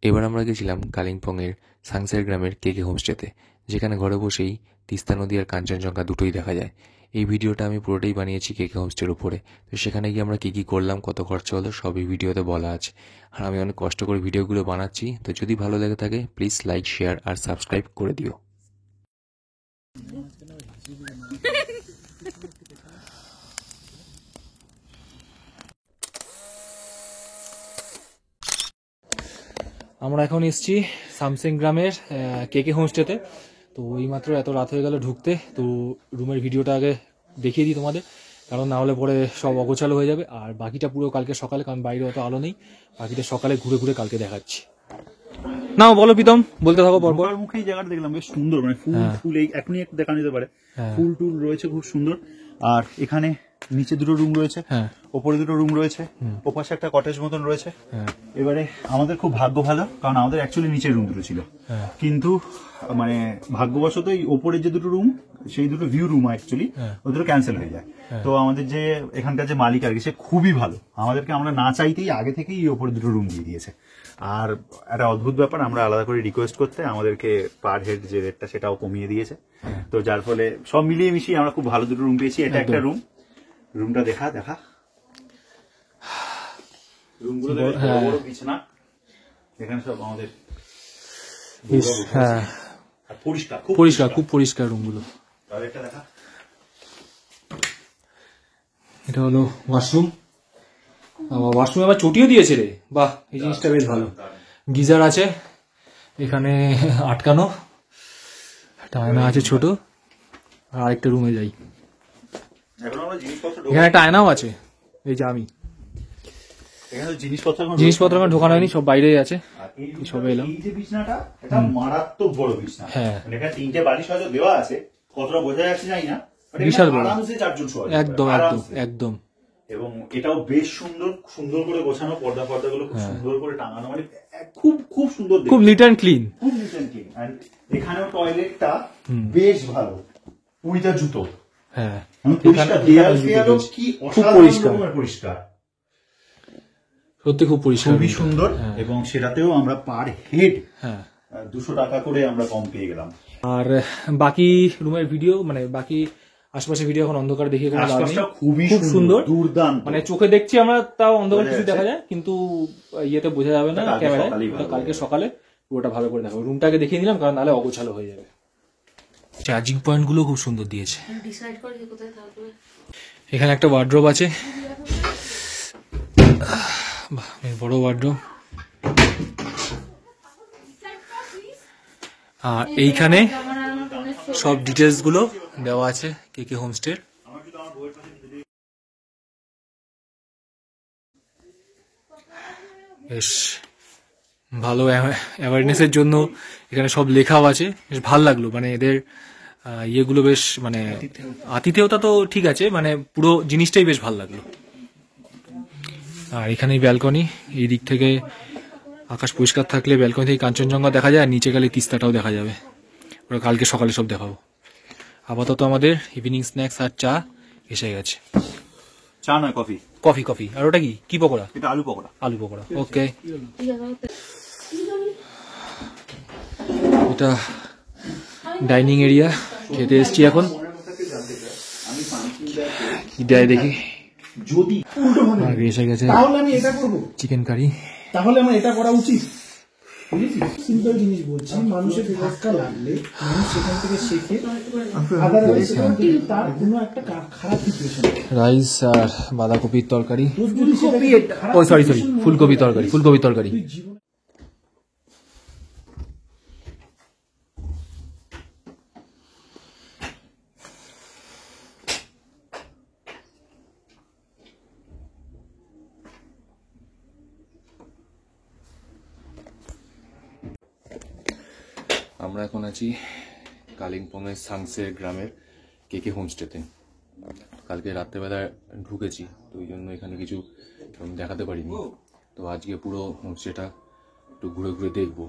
এবার আমরা গেছিলাম কালিম্পংয়ের সাংসের গ্রামের কেকে হোমস্টেতে, যেখানে ঘরে বসেই তিস্তা নদী আর কাঞ্চনজঙ্ঘা দুটোই দেখা যায়। এই ভিডিওটা আমি পুরোটাই বানিয়েছি কেকে হোমস্টের উপরে। তো সেখানে গিয়ে আমরা কী কী করলাম, কত খরচা হলো, সবই ভিডিওতে বলা আছে। আর আমি অনেক কষ্ট করে ভিডিওগুলো বানাচ্ছি। তো যদি ভালো লেগে থাকে প্লিজ লাইক, শেয়ার আর সাবস্ক্রাইব করে দিও। আমরা এখন এসেছি সামসিং গ্রামের কেকে হোমস্টেতে। তো এইমাত্র এত রাত হয়ে গেল ঢুকতে, তো রুমের ভিডিওটা আগে দেখিয়ে দিই তোমাদের, কারণ না হলে পরে সব অগোছালো হয়ে যাবে। আর বাকিটা পুরো কালকে সকালে, কারণ বাইরে অত আলো নেই, বাকিটা সকালে ঘুরে ঘুরে কালকে দেখাচ্ছি। নাও বলো প্রীতম, বলতে থাকো পরপর। মুখেই জায়গাটা দেখলাম বেশ সুন্দর, মানে ফুল ফুল এই এখনই একটু দেখানো যেতে পারে, ফুল টুল রয়েছে খুব সুন্দর। আর এখানে নিচে দুটো রুম রয়েছে, ওপরে দুটো রুম রয়েছে, ওপাশে একটা কটেজ মতন রয়েছে। এবারে আমাদের খুব ভাগ্য ভালো, কারণ আমাদের অ্যাকচুয়ালি নিচের রুম দুটো ছিল, কিন্তু মানে ভাগ্যবশত এই ওপরের যে দুটো রুম, সেই দুটো ভিউ রুম অ্যাকচুয়ালি ওই দুটো ক্যান্সেল হয়ে যায়। তো আমাদের যে এখানকার যে মালিক আর কি, সে খুবই ভালো, আমাদেরকে আমরা না চাইতেই আগে থেকেই এই ওপরে দুটো রুম দিয়ে দিয়েছে। আর একটা অদ্ভুত ব্যাপার, আমরা আলাদা করে রিকোয়েস্ট করতে আমাদেরকে পার হেড যে রেটটা সেটাও কমিয়ে দিয়েছে। তো যার ফলে সব মিলিয়ে মিশিয়ে আমরা খুব ভালো দুটো রুম পেয়েছি। এটা একটা রুম, রুমটা দেখা রুমগুলো বড় বিছানা, এখানে সব আমাদের পরিষ্কার, খুব পরিষ্কার রুমগুলো। এটা দেখা, এটা হলো ওয়াশরুম। ওয়াশরুমে আবার চটিও দিয়েছে রে, বাহ, এই জিনিসটা বেশ ভালো। গিজার আছে এখানে আটকানো, একটা আয়না আছে ছোট। আর আরেকটা রুমে যাই, এখানে একটা আয়নাও আছে। এই যে আমি জিনিসপত্র আমার ঢোকানো হয়নি, সব বাইরেই আছে। সবে এলাম। এই যে বিছানাটা, এটা মারাত্মক বড় বিছানা। মানে এখানে তিনটে বালিশ হয়তো দেওয়া আছে, কতটা বোঝা যাচ্ছে জানি না, বিশাল বড়, আরামসে চারজন শোয়া যাবে, একদম একদম। এবং এটাও বেশ সুন্দর করে গোছানো, পর্দাগুলো খুব সুন্দর করে টাঙানো, মানে খুব খুব সুন্দর, খুব নিট অ্যান্ড ক্লিন, এন্ড এখানেও টয়লেটটা বেশ ভালো, উইথ জুতো। পরিষ্কার, সত্যি খুব পরিষ্কার, খুবই সুন্দর। এবং সেটাতেও আমরা পার হেড 200 টাকা করে আমরা কম পেয়ে গেলাম। আর বাকি রুমের ভিডিও, মানে বাকি আশপাশে ভিডিও এখন অন্ধকার দেখিয়ে কোনো লাভ নেই। খুব সুন্দর, দুর্দান্ত, মানে চোখে দেখছি আমরা, তাও অন্ধকার কিছু দেখা যায়, কিন্তু ইয়েতে বোঝা যাবে না ক্যামেরায়। কালকে সকালে পুরোটা ভালো করে দেখাবো। রুমটাকে দেখিয়ে দিলাম, কারণ নাহলে অগোছালো হয়ে যাবে। চার্জিং পয়েন্ট গুলো খুব সুন্দর দিয়েছে। এখানে একটা ওয়ার্ড্রোব আছে, বড় ওয়ার্ড্রোব। আর এইখানে সব ডিটেলস গুলো দেওয়া আছে কেকে হোমস্টে। বেশ ভালো অ্যাওয়ারনেসের জন্য এখানে সব লেখাও আছে, বেশ ভালো লাগলো। মানে এদের ইয়েগুলো বেশ, মানে আতিথেয়তা তো ঠিক আছে, মানে পুরো জিনিসটাই বেশ ভালো লাগলো। আর এখানে ব্যালকনি, এই দিক থেকে আকাশ পরিষ্কার থাকলে ব্যালকনি থেকে কাঞ্চনজঙ্ঘা দেখা যায়, আর নিচে গেলে তিস্তাটাও দেখা যাবে। ওরা কালকে সকালে সব দেখাবো। আপাতত আমাদের ইভিনিং স্ন্যাক্স আর চা এসে গেছে। চা নয়, কফি। আর ওটা কি পকোড়া? এটা আলু পকোড়া। ওকে, এটা ডাইনিং এরিয়া, খেতে এসছি এখন। কি দেয় দেখি, যদি উল্টো মনে হয় এসে গেছে তাহলে আমি এটা করব, চিকেন কারি। তাহলে আমার এটা করা উচিত। সিম্পল জিনিস বলছি, মানুষের ধাক্কা লাগলে মানুষ সেখান থেকে শেখে, আদারওয়াইজ তার কোনো একটা খারাপ সিচুয়েশন। রাইস আর বাঁধাকপির তরকারি, সরি ফুলকপি তরকারি। আমরা এখন আছি কালিম্পংয়ের সাংসের গ্রামের কেকে হোমস্টেতে। কালকে রাত্রেবেলা ঢুকেছি, তো ওই জন্য এখানে কিছু দেখাতে পারিনি। তো আজকে পুরো হোমস্টেটা একটু ঘুরে ঘুরে দেখবো।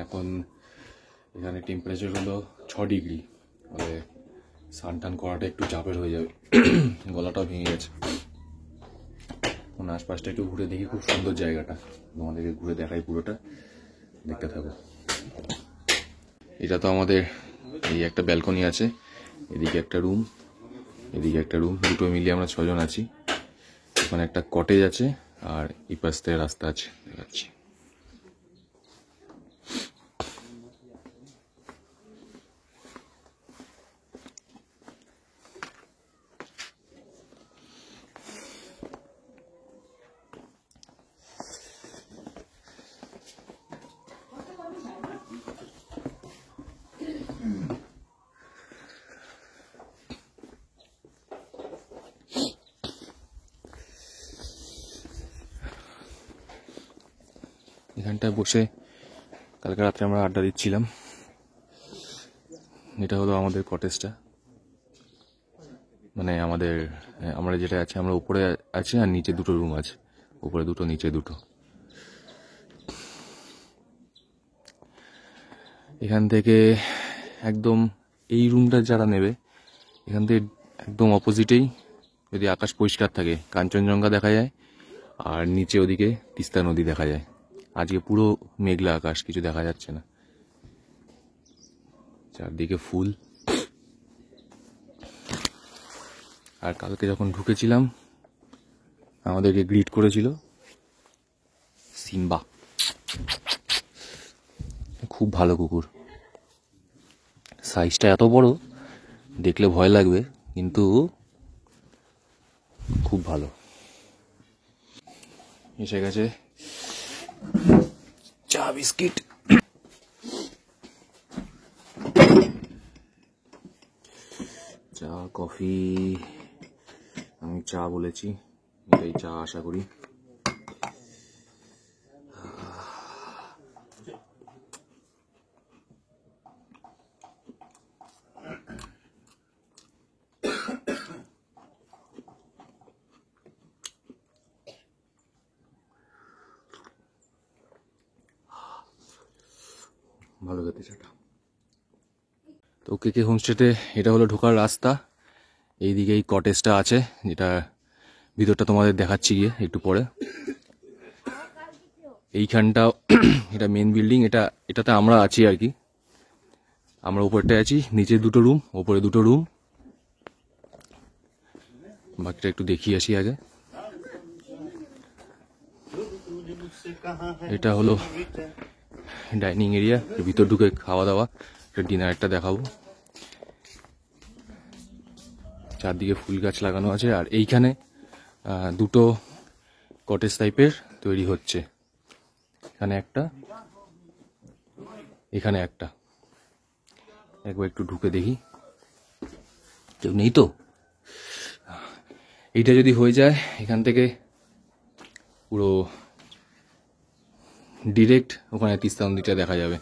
এখন এখানে টেম্পারেচার হলো 6 ডিগ্রি, মানে স্নান টান করাটা একটু চাপের হয়ে যাবে, গলাটাও ভেঙে গেছে। আশপাশটা একটু ঘুরে দেখি, খুব সুন্দর জায়গাটা, তোমাদেরকে ঘুরে দেখাই পুরোটা। দেখতে থাকো। এটা তো আমাদের এই একটা ব্যালকনি আছে, এদিকে একটা রুম, এদিকে একটা রুম, দুটো মিলিয়ে আমরা 6 জন আছি। ওখানে একটা কটেজ আছে আর এই পাশ থেকে রাস্তা আছে, দেখাচ্ছি। এখানটায় বসে কালকে রাত্রে আমরা আড্ডা দিচ্ছিলাম। এটা হলো আমাদের কটেজটা, মানে আমরা যেটা আছে, আমরা উপরে আছি আর নিচে দুটো রুম আছে, উপরে দুটো নিচে দুটো। এখান থেকে একদম এই রুমটা যারা নেবে, এখান থেকে একদম অপোজিটেই, যদি আকাশ পরিষ্কার থাকে, কাঞ্চনজঙ্ঘা দেখা যায়, আর নিচে ওদিকে তিস্তা নদী দেখা যায়। আজকে পুরো মেঘলা আকাশ, কিছু দেখা যাচ্ছে না, চারদিকে ফুল। আর কালকে যখন ঢুকেছিলাম আমাদেরকে গ্রিট করেছিল সিম্বা, খুব ভালো কুকুর, সাইজটা এত বড় দেখলে ভয় লাগবে, কিন্তু খুব ভালো। এসে গেছে চা বিস্কিট, চা কফি, আমি চা বলেছি, এটাই চা আশা করি। ভালো খেতে চাটা। তো কেকে হোমস্টেতে এটা হলো ঢোকার রাস্তা, এইদিকে এই কটেজটা আছে, যেটা ভিতরটা তোমাদের দেখাচ্ছি গিয়ে একটু পরে। এইখানটা এটা মেন বিল্ডিং, এটাতে আমরা আছি আর কি, আমরা উপরটায় আছি, নিচে দুটো রুম, ওপরে দুটো রুম। বাকিটা একটু দেখিয়ে আসি আগে। এটা হলো ডাইনিং এরিয়া, ভিতর ঢুকে খাওয়া দাওয়া, ডিনারটা দেখাবো। চারদিকে ফুল গাছ লাগানো আছে, আর এইখানে দুটো কটেজ টাইপের তৈরি হচ্ছে, এখানে একটা, এখানে একটা। একবার একটু ঢুকে দেখি, কেউ নেই তো। এইটা যদি হয়ে যায়, এখান থেকে পুরো ডিরেক্ট ওখানে তিস্তা নদীটা দেখা যাবে।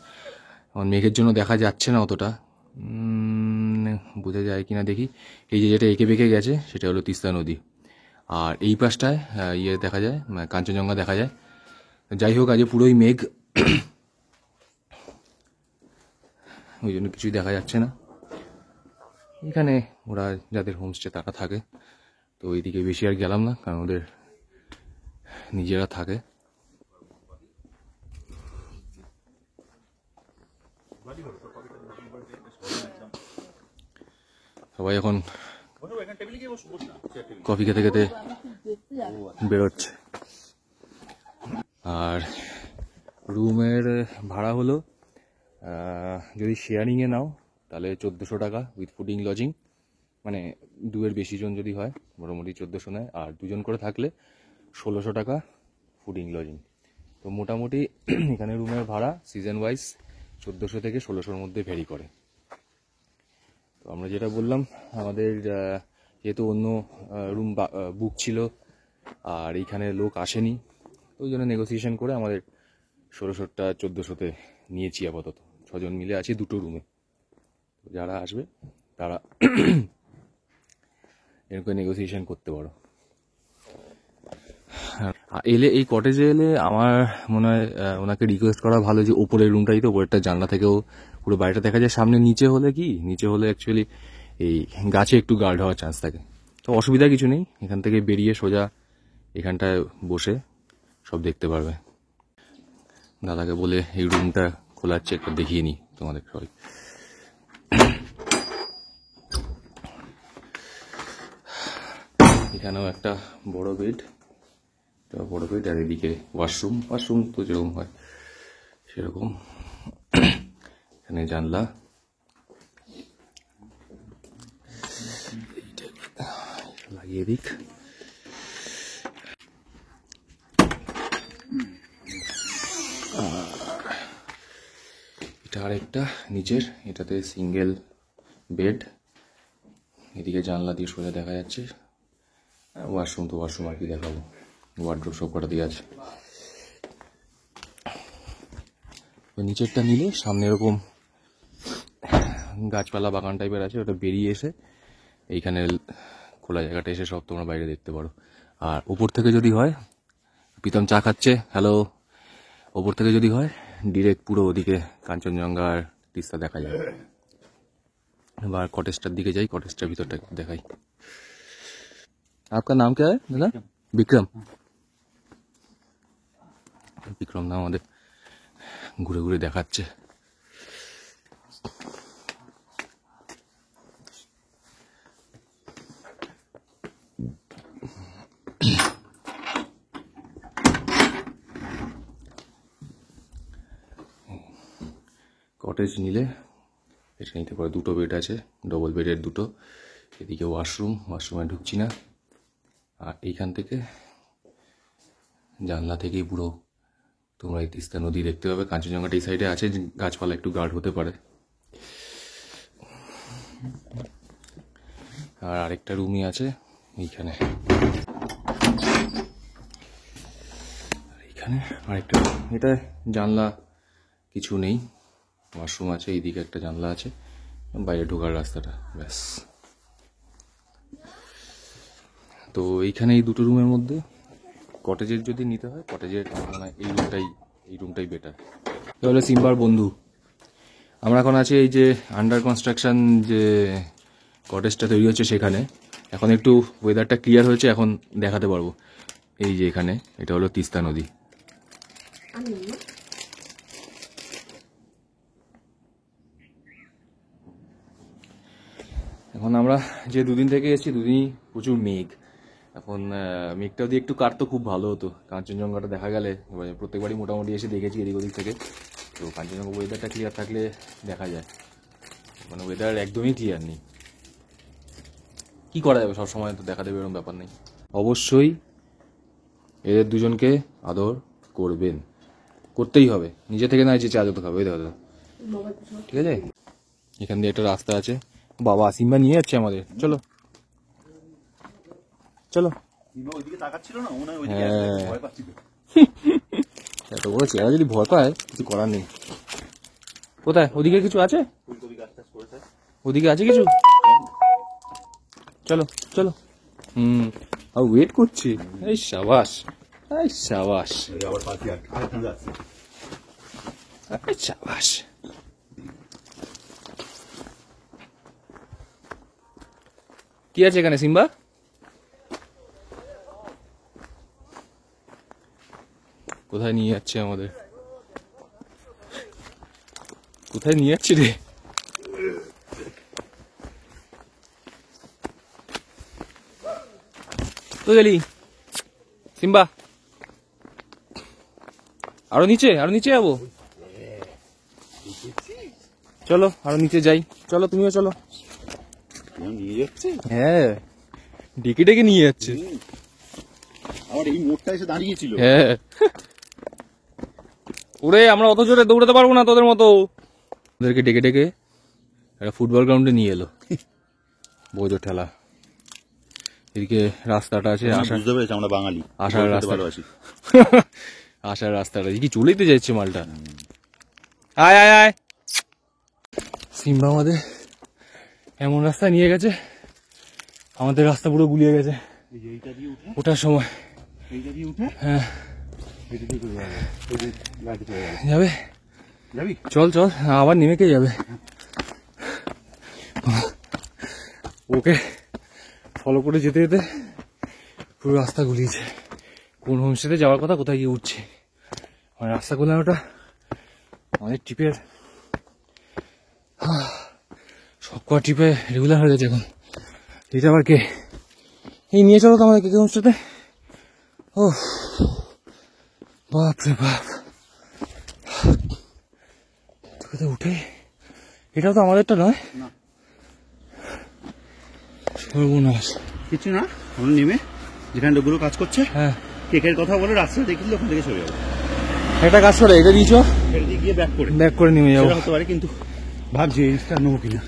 এখন মেঘের জন্য দেখা যাচ্ছে না অতটা, বোঝা যায় কিনা দেখি। এই যে যেটা এঁকে বেঁকে গেছে সেটা হলো তিস্তা নদী, আর এই পাশটায় ইয়ে দেখা যায়, কাঞ্চনজঙ্ঘা দেখা যায়। যাই হোক, আজ পুরোই মেঘ, ওই জন্য কিছুই দেখা যাচ্ছে না। এখানে ওরা যাদের হোমস্টে তারা থাকে, তো ওইদিকে বেশি আর গেলাম না, কারণ ওদের নিজেরা থাকে। সবাই এখন কফি খেতে খেতে বেরোচ্ছে। আর রুমের ভাড়া হলো, যদি শেয়ারিংয়ে নাও তাহলে 1400 টাকা উইথ ফুডিং লজিং, মানে দুয়ের বেশি জন যদি হয় মোটামুটি 1400 নেয়, আর দুজন করে থাকলে 1600 টাকা ফুডিং লজিং। তো মোটামুটি এখানে রুমের ভাড়া সিজন ওয়াইজ 1400 থেকে 1600-র মধ্যে ভ্যারি করে। তো আমরা যেটা বললাম, আমাদের যেহেতু অন্য রুম বুক ছিল আর এইখানে লোক আসেনি, ওই জন্য নেগোসিয়েশন করে আমাদের 1600টা 1400-তে নিয়েছি আপাতত। 6 জন মিলে আছি দুটো রুমে, যারা আসবে তারা এরকম নেগোসিয়েশন করতে পারো। এলে এই কটেজে এলে আমার মনে হয় ওনাকে রিকোয়েস্ট করা ভালো, যে ওপরের রুমটাই তো, ওপরেরটা জানলা থেকেও পুরো বাড়িটা দেখা যায়। সামনে নিচে হলে অ্যাকচুয়ালি এই গাছে একটু গার্ড হওয়ার চান্স থাকে, তো অসুবিধা কিছু নেই। এখান থেকে বেরিয়ে সোজা এখানটায় বসে সব দেখতে পারবে। দাদাকে বলে এই রুমটা খোলাচ্ছে, একটু দেখিয়ে নি তোমাদের সবাই। এখানেও একটা বড় বেড, আর এদিকে ওয়াশরুম তো যেরকম হয় সেরকম। এখানে জানলা, লাগিয়ে দিক। এটা আরেকটা নিচের, এটাতে সিঙ্গেল বেড, এদিকে জানলা দিয়ে সোজা দেখা যাচ্ছে। ওয়াশরুম আর কি দেখাবো, ওয়ার্ড্রোব সব কটা দিয়ে আছে। নিচেরটা নিলে সামনে এরকম গাছপালা বাগান টাইপের আছে, ওটা বেরিয়ে এসে এইখানে খোলা জায়গাটা এসে সব তোমরা বাইরে দেখতে পারো। আর উপর থেকে যদি হয়, প্রীতম চা খাচ্ছে, হ্যালো, ওপর থেকে যদি হয় ডিরেক্ট পুরো ওদিকে কাঞ্চনজঙ্ঘা আর তিস্তা দেখা যায়। এবার কটেজটার দিকে যাই, কটেজটার ভিতরটা দেখাই। आपका नाम क्या है दादा? বিক্রম না আমাদের ঘুরে ঘুরে দেখাচ্ছে। কটেজ নিলে এটা নিতে পারে, দুটো বেড আছে, ডবল বেডের দুটো। এদিকে ওয়াশরুমে ঢুকছি না। আর এইখান থেকে জানলা থেকেই পুরো তোমরা এই তিস্তা নদী দেখতে পাবে। কাঞ্চনজঙ্ঘাটা এই সাইডে আছে, গাছপালা একটু গার্ড হতে পারে। আর আরেকটা রুমই আছে এইখানে, আরেকটা। এটা জানলা কিছু নেই, ওয়াশরুম আছে, এইদিকে একটা জানলা আছে, বাইরে ঢোকার রাস্তাটা ব্যাস। তো এইখানে এই দুটো রুমের মধ্যে কটেজের যদি নিতে হয়, কটেজের এই রুমটাই বেটার। তাহলে সিম্বার বন্ধু, আমরা এখন আছি এই যে আন্ডার কনস্ট্রাকশন যে কটেজটা তৈরি হচ্ছে সেখানে। এখন একটু ওয়েদারটা ক্লিয়ার হয়েছে, এখন দেখাতে পারবো। এই যে এখানে এটা হলো তিস্তা নদী। এখন আমরা যে দুদিন থেকে এসেছি, দুদিনই প্রচুর মেঘ। এখন মেঘটা দিয়ে একটু কাটতো খুব ভালো হতো, কাঞ্চনজঙ্ঘাটা দেখা গেলে। প্রত্যেকবারই মোটামুটি এসে দেখেছি এদিক ওদিক থেকে। তো কাঞ্চনজঙ্ঘা ওয়েদারটা ক্লিয়ার থাকলে দেখা যায়, মানে ওয়েদার একদমই ক্লিয়ার নেই। কি করা যাবে, সবসময় তো দেখা দেবে এরকম ব্যাপার নেই। অবশ্যই এদের দুজনকে আদর করবেন, করতেই হবে, নিজে থেকে না যে চা যত খাবে। ওই দেখো, ঠিক আছে। এখান দিয়ে একটা রাস্তা আছে, বাবা সিম্বা নিয়ে যাচ্ছে আমাদের, চলো চলো। এত বড় চেহারা যদি ভয় পায়, কিছু করার নেই। কোথায় ওদিকে কিছু আছে, ওদিকে আছে কিছু, চলো চলো। আর ওয়েট করছি। এই সাবাস, এই সাবাস, এই সাবাস। কি আছে এখানে সিম্বা? কোথায় নিয়ে যাচ্ছে আমাদের, কোথায় নিয়ে যাচ্ছে রে? তো গেলি সিম্বা, আরো নিচে যাবো, চলো আরো নিচে যাই, চলো তুমিও চলো। নিয়ে যাচ্ছে, হ্যাঁ ডেকে ডেকে নিয়ে যাচ্ছে। আমার এই মোড়টা এসে দাঁড়িয়েছিল। হ্যাঁ, ওরে আমরা অত জোরে দৌড়াতে পারবো না তোদের মতো। ওদেরকে ডেকে ডেকে একটা ফুটবল গ্রাউন্ডে নিয়ে এলো, বোঝো ঠেলা। এদিকে রাস্তাটা আছে, বুঝতে পেরেছি আমরা বাঙালি, আসার রাস্তা, আসার রাস্তাটা কি চলেই তো যাচ্ছে মালটা। আয় আয় আয়, সিম্বা আমাদের এমন রাস্তা নিয়ে গেছে, আমাদের রাস্তা পুরো গুলিয়ে গেছে ওঠার সময়। হ্যাঁ যাবে, চল চল, আবার নেমে কে যাবে? ওকে ফলো করে যেতে যেতে পুরো রাস্তা গুলিয়েছে। কোন হোমস্টেতে যাওয়ার কথা, কোথায় গিয়ে উঠছে মানে রাস্তা করলাম ওটা আমাদের ট্রিপের সব কটা ট্রিপে রেগুলার হয়ে গেছে এখন। এটা আবার কে এই নিয়ে চলো তো আমাদের কে হোমস্টেতে। ও বাপ রে বাপ, তোকে উঠে এটাও তো আমাদেরটা নয়, সর্বনাশ। কিছু না, আমরা নেমে যেখানে লোকগুলো কাজ করছে হ্যাঁ, কেকের কথা বলে রাস্তা দেখলে ওখান থেকে চলে যাবো। একটা কাজ করে এটা দিয়েছ, এটা দিয়ে গিয়ে ব্যাক করে নেমে যাবো। সেটা হতে পারে, কিন্তু ভাবছি এই জিনিসটা নেবো কিনা।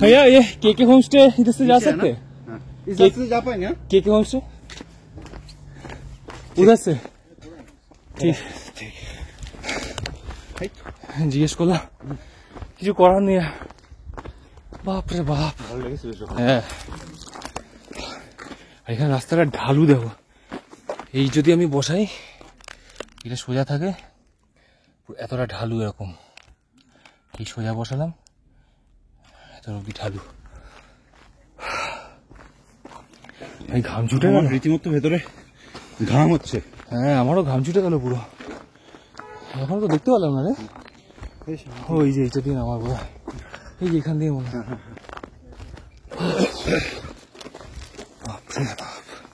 भैया ये के होम स्टे इधर से जा सकते हैं? इस रास्ते से जा पाएंगे? के होम स्टे उधर से? ঠিক জিজ্ঞেস করলাম, কিছু করার নেই। বাপরে বাপ, ভালো লেগেছে বেশ। হ্যাঁ, এখানে রাস্তাটা ঢালু দেখো। এই যদি আমি বসাই এটা সোজা থাকে, এতটা ঢালু এরকম। এই সোজা বসালাম, এত অব্দি ঢালু। এই ঘাম ছুটে গেল রীতিমতো ভেতরে, ঘাম হচ্ছে। হ্যাঁ, আমারও ঘাম ছুটে গেল পুরো। এখন তো দেখতে পেলাম না রে। ওই যে এইটা দিয়ে আমার পুরো, এই যে এখান দিয়ে মনে হয়।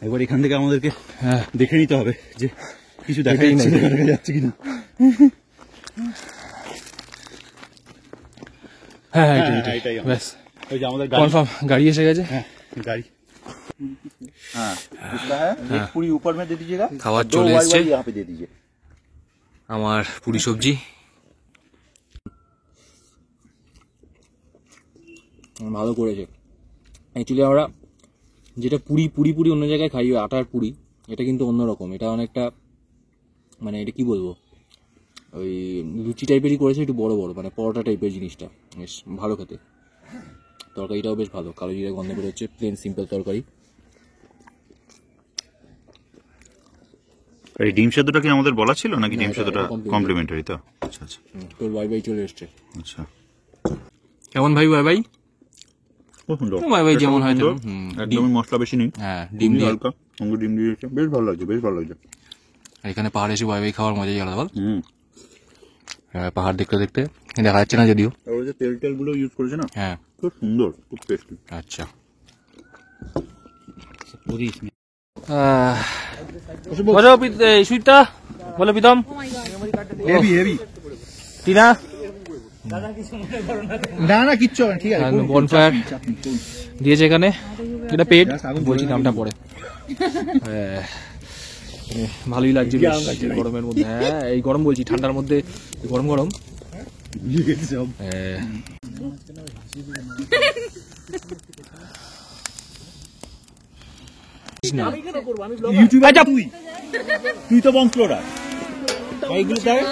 একবার এখান থেকে আমাদেরকে হ্যাঁ দেখে নিতে হবে যে কিছু দেখা এটাই নাই। যাচ্ছে কিনা। হ্যাঁ হ্যাঁ, এটাই এটাই আমার। ব্যাস ওই যে আমাদের গাড়ি, কনফার্ম গাড়ি এসে গেছে। হ্যাঁ गाड़ी, हाँ उसका है, एक पूरी ऊपर में दे दीजिएगा, खावा दो चले वाई एसছে। वाई यहाँ पे दे दीजिए। আমার পুরি সবজি ভালো করেছে। অ্যাকচুয়ালি আমরা যেটা পুরি পুরি পুরি অন্য জায়গায় খাই, ওই আটার পুরি, এটা কিন্তু অন্যরকম। এটা অনেকটা মানে এটা কি বলবো, ওই লুচি টাইপেরই করেছে, একটু বড় বড়, মানে পরোটা টাইপের জিনিসটা, বেশ ভালো খেতে। তরকারিটাও বেশ ভালো, কালো জিরে গন্ধ বেরোচ্ছে, প্লেন সিম্পল তরকারি। এই ডিম সেদ্ধটা কি আমাদের বলা ছিল নাকি? না, ডিম এটা সেদ্ধটা complimentary। কমপ্লিমেন্টারি তো? আচ্ছা আচ্ছা তোর বাই বাই চলে এসছে। আচ্ছা, কেমন ভাই বাই বাই? খুব সুন্দর। বাই বাই যেমন হয় সুন্দর, তেমন। হুম, একদমই মশলা বেশি নেই, হ্যাঁ ডিম খুবই দিয়ে। হালকা, সঙ্গে ডিম দিয়েছে, বেশ ভালো লাগছে, বেশ ভালো লাগছে। আর এখানে পাহাড়ে এসে বাই বাই খাওয়ার মজাই আলাদা বল। হুম, পাহাড় দেখতে দেখতে দেখা যাচ্ছে না যদিও। আর ওই যে তেল টেল গুলো ইউজ করেছে না, হ্যাঁ খুব সুন্দর, খুব টেস্টি। আচ্ছা। বলো সুইটটা, বলো প্রীতম, হেভি হেভি, টিনা, না না কিচ্ছু হবে না, ঠিক আছে। বনফায়ার দিয়েছে এখানে, এটা পেড বলছি নামটা পরে। ভালোই লাগছে বেশ গরমের মধ্যে। হ্যাঁ এই গরম বলছি, ঠান্ডার মধ্যে গরম গরম। তুই তো বংশলোডার, এইগুলো দেখ,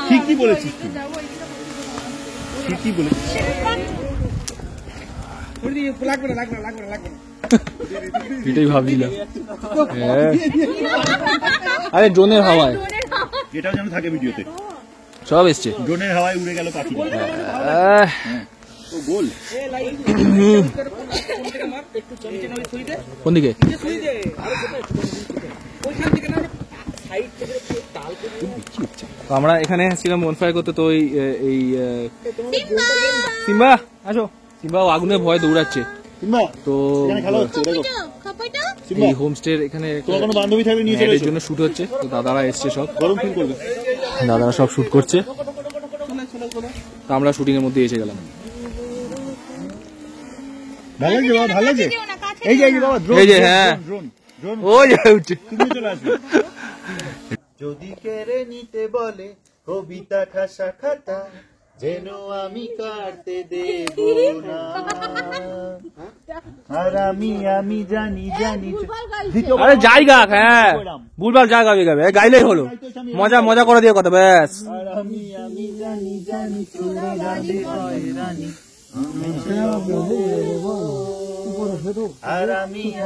ঠিকই বলেছিস তুই, ঠিকই বলেছিস। এটাই ভাবছিলাম। আরে ড্রোনের হাওয়ায় এটাও যেন থাকে ভিডিওতে, সব এসছে। ড্রোনের হাওয়ায় উড়ে গেল পাখি। ও বল কোন দিকে? তো আমরা এখানে ছিলাম বনফায়ার করতে, তো এই সিম্বা আসো, সিম্বা আগুনের ভয় দৌড়াচ্ছে। তো খেলা হচ্ছে, দেখো এই হোমস্টের এখানে তোমার কোনো বান্ধবী থাকলে নিয়ে চলে এর এসো, জন্য শুট হচ্ছে, তো দাদারা এসছে সব, গরম ফিল করবে। দাদারা সব শুট করছে, তো আমরা শুটিং এর মধ্যে এসে গেলাম। ভালো লাগছে বাবা, ভালো লাগছে। এই যে বাবা ড্রোন, এই যে হ্যাঁ ড্রোন ড্রোন, ওই যে উঠছে। তুমি চলে আসবে। যদি কেড়ে নিতে বলে কবিতা খাসা খাতা, যেন আমি কাটতে দেব না, আর আমি জানি জানি। আরে যাই গাক, হ্যাঁ ভুলভাল যা গাবে গাবে, গাইলেই হলো, মজা মজা করে দিয়ে কথা ব্যাস। আর আমি জানি জানি তোরা রাধে হয় রানী, আর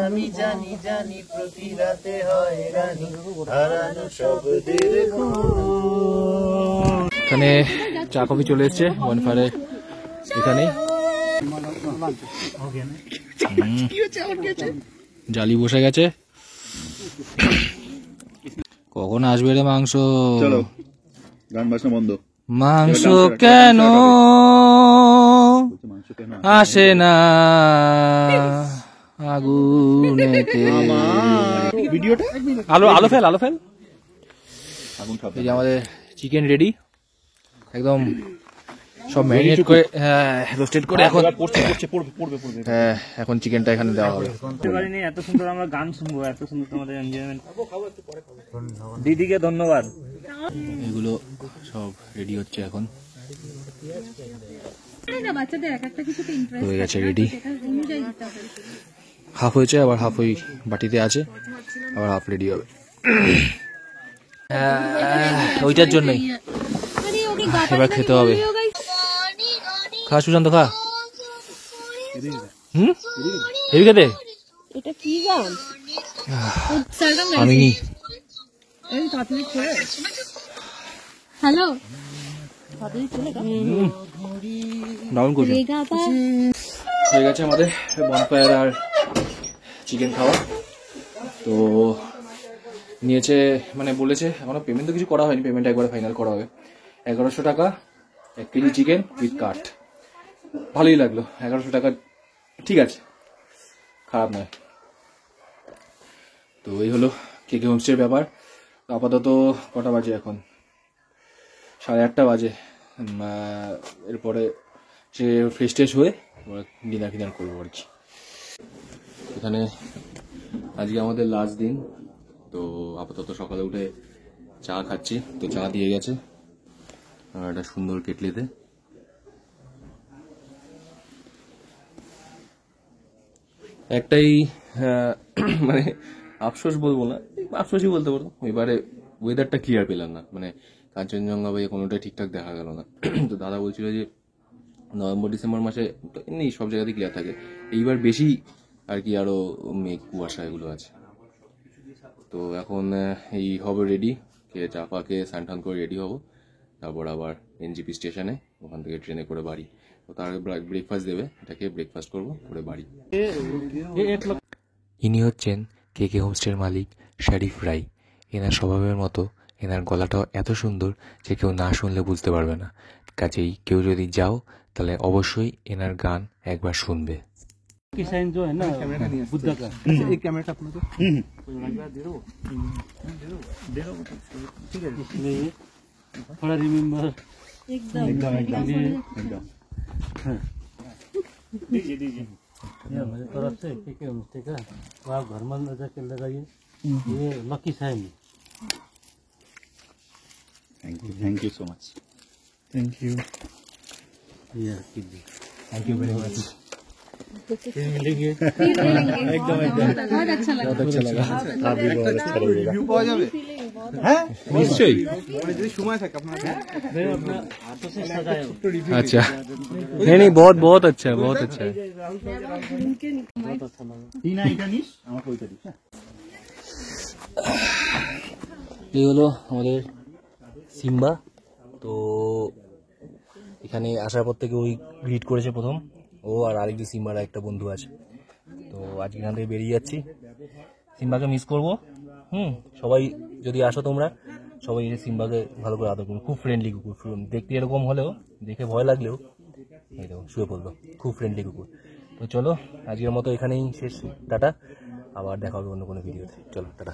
আমি জানি জানি প্রতি রাতে হয় রানী, হারানো শব্দের খোঁজ। এখানে চা কফি চলে এসছে বনফায়ারে, এখানে জালি বসে গেছে, কখন আসবে রে মাংস? চলো গান বাজনা বন্ধ। মাংস কেন আসে না আগুনেতে? ভিডিওটা আলো ফেল আগুন খাবে। এই যে আমাদের চিকেন রেডি, একদম সব ম্যারিনেট করে, হ্যাঁ রোস্টেড করে এখন পড়বে হ্যাঁ এখন চিকেনটা এখানে দেওয়া হবে। এত সুন্দর আমরা গান শুনবো, এত সুন্দর তোমাদের এনজয়মেন্ট। দিদিকে ধন্যবাদ। এগুলো সব রেডি হচ্ছে এখন, বাচ্চাদের এক একটা কিছুতে ইন্টারেস্ট হয়ে গেছে রেডি। সেটা অনুযায়ী দিতে হবে। হাফ হয়েছে, আবার হাফ ওই বাটিতে আছে, আবার হাফ রেডি হবে। ওইটার জন্যই আরে ওকে গাটা এবার খেতে হবে। খা সুশান্ত খা। হেবি খেতে। এটা কি গান? সারগাম আমি এই তাড়াতাড়ি করে। হ্যালো তাড়াতাড়ি চলে গা। ডাউন করছি। রেগাটা হয়ে গেছে আমাদের বনফায়ার আর চিকেন খাওয়া। তো নিয়েছে মানে বলেছে, এখনো পেমেন্ট তো কিছু করা হয়নি, পেমেন্ট একবার ফাইনাল করা হবে। 1100 টাকা 1 কেজি চিকেন উইথ কাট। ভালোই লাগলো, 1100 টাকা ঠিক আছে, খারাপ নয়। তো এই হলো কেকে হোমস্টের ব্যাপার। আপাতত কটা বাজে এখন? 8:30 বাজে। এরপরে সে ফ্রেশ ট্রেশ হয়ে ডিনার করবো আর কি। এখানে আজকে আমাদের লাস্ট দিন, তো আপাতত সকালে উঠে চা খাচ্ছি। তো চা দিয়ে গেছে আর একটা সুন্দর কেটলিতে। একটাই মানে আফসোস বলবো না, আফসোসই বলতে পারো, এবারে ওয়েদারটা ক্লিয়ার পেলাম না, মানে কাঞ্চনজঙ্ঘা বা কোনোটাই ঠিকঠাক দেখা গেল না। তো দাদা বলছিল যে নভেম্বর ডিসেম্বর মাসে তো এমনি সব জায়গাতেই ক্লিয়ার থাকে, এইবার বেশি আর কি, আরো মেঘ কুয়াশা এগুলো আছে। তো এখন এই হবে রেডি, খেয়ে চা ফা খেয়ে স্নান টান করে রেডি হবো, তারপর আবার এনজিপি স্টেশনে, ওখান থেকে ট্রেনে করে বাড়ি। তো তার ব্রেকফাস্ট দেবে, এটাকে ব্রেকফাস্ট করবো করে বাড়ি। ইনি হচ্ছেন কেকে হোমস্টের মালিক শরীফ রাই। এনার স্বভাবের মতো এনার গলাটাও এত সুন্দর যে কেউ না শুনলে বুঝতে পারবে না। কাজেই কেউ যদি যাও তাহলে অবশ্যই এনার গান একবার শুনবে। किसान जो है ना बुद्ध का एक कैमरा अपना तो ठीक है, इसलिए थोड़ा रिमेम्बर एकदम दीजिए ये हमारे तरफ से के होमस्टे का, तो आप घर में जाके लगाइए। ये lucky sign. Thank you so much. Thank you. ये कीजिए। Thank you very much. फिर मिलेंगे। एकदम बहुत अच्छा लगा। बहुत अच्छा लगा। आप भी बहुत अच्छा लगेगा। फीलिंग बहुत নিশ্চয়ই। मैं अपना हाथों से सजाया हूँ। अच्छा नहीं बहुत बहुत अच्छा है, बहुत अच्छा है। बहुत अच्छा लगा। টিনা এটা নিস, আমাকে ওইটা দিস। এই হলো আমাদের সিম্বা। তো এখানে আসার পর থেকে ওই গ্রিট করেছে প্রথম, ও আর আরেক যে সিম্বার একটা বন্ধু আছে। তো আজকে এখান থেকে বেরিয়ে যাচ্ছি, সিম্বাকে মিস করবো। সবাই যদি আসো তোমরা, সবাই সিম্বাকে ভালো করে আদর করবে, খুব ফ্রেন্ডলি কুকুর। দেখতে এরকম হলেও, দেখে ভয় লাগলেও এই দেখো শুয়ে পড়লো, খুব ফ্রেন্ডলি কুকুর। তো চলো আজকের মতো এখানেই শেষ, টাটা। আবার দেখা হবে অন্য কোনো ভিডিওতে, চলো টাটা।